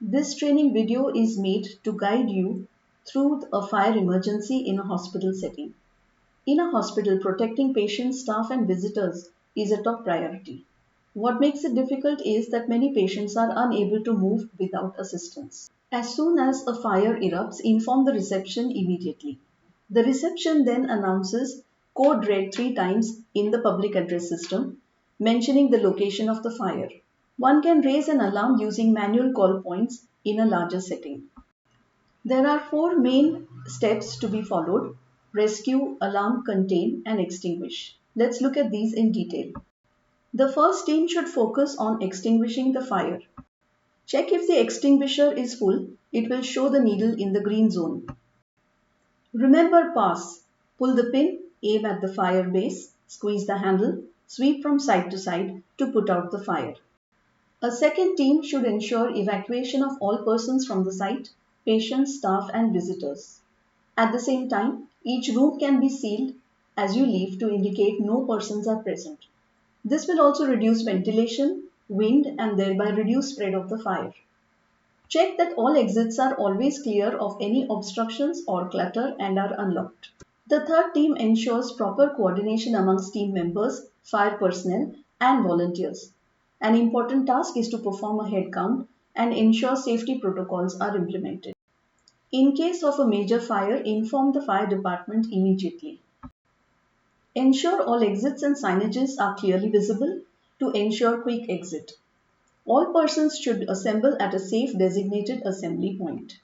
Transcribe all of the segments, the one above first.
This training video is made to guide you through a fire emergency in a hospital setting. In a hospital, protecting patients, staff and visitors is a top priority. What makes it difficult is that many patients are unable to move without assistance. As soon as a fire erupts, inform the reception immediately. The reception then announces code red 3 times in the public address system, mentioning the location of the fire. One can raise an alarm using manual call points in a larger setting. There are 4 main steps to be followed: rescue, alarm, contain, and extinguish. Let's look at these in detail. The first team should focus on extinguishing the fire. Check if the extinguisher is full. It will show the needle in the green zone. Remember pass. Pull the pin, aim at the fire base, squeeze the handle, sweep from side to side to put out the fire. A second team should ensure evacuation of all persons from the site, patients, staff and visitors. At the same time, each room can be sealed as you leave to indicate no persons are present. This will also reduce ventilation, wind and thereby reduce spread of the fire. Check that all exits are always clear of any obstructions or clutter and are unlocked. The third team ensures proper coordination amongst team members, fire personnel and volunteers. An important task is to perform a head count and ensure safety protocols are implemented. In case of a major fire, inform the fire department immediately. Ensure all exits and signages are clearly visible to ensure quick exit. All persons should assemble at a safe designated assembly point.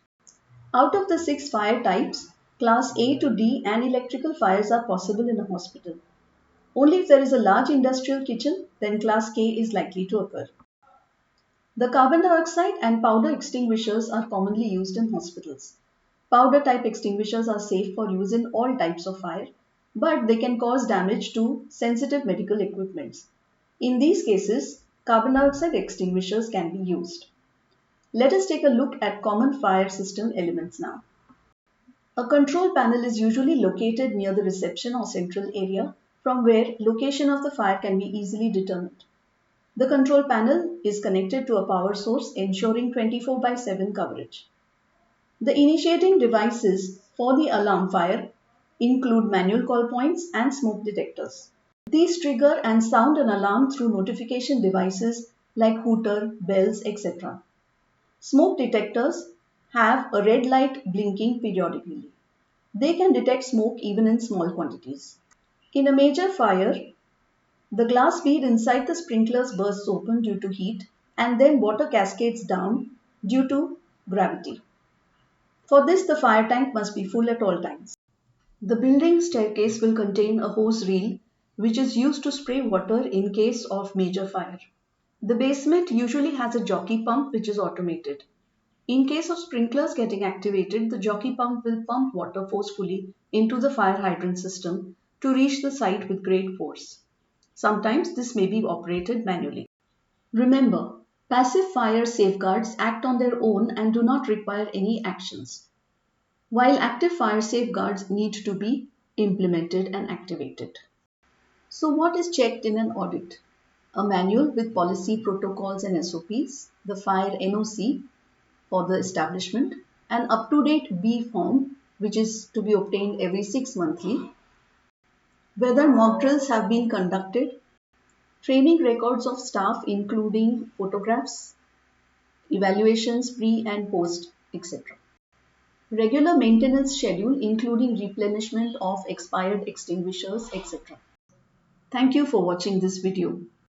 Out of the 6 fire types, Class A to D and electrical fires are possible in a hospital. Only if there is a large industrial kitchen, then Class K is likely to occur. The carbon dioxide and powder extinguishers are commonly used in hospitals. Powder type extinguishers are safe for use in all types of fire, but they can cause damage to sensitive medical equipments. In these cases, carbon dioxide extinguishers can be used. Let us take a look at common fire system elements now. A control panel is usually located near the reception or central area from where location of the fire can be easily determined. The control panel is connected to a power source ensuring 24/7 coverage. The initiating devices for the alarm fire include manual call points and smoke detectors. These trigger and sound an alarm through notification devices like hooter, bells, etc. Smoke detectors have a red light blinking periodically. They can detect smoke even in small quantities. In a major fire, the glass bead inside the sprinklers bursts open due to heat and then water cascades down due to gravity. For this, the fire tank must be full at all times. The building staircase will contain a hose reel which is used to spray water in case of major fire. The basement usually has a jockey pump which is automated. In case of sprinklers getting activated, the jockey pump will pump water forcefully into the fire hydrant system to reach the site with great force. Sometimes this may be operated manually. Remember, passive fire safeguards act on their own and do not require any actions, while active fire safeguards need to be implemented and activated. So what is checked in an audit? A manual with policy, protocols and SOPs, the fire NOC for the establishment, an up-to-date B form which is to be obtained every 6 monthly, whether mock drills have been conducted, training records of staff including photographs, evaluations pre and post, etc. Regular maintenance schedule including replenishment of expired extinguishers, etc. Thank you for watching this video.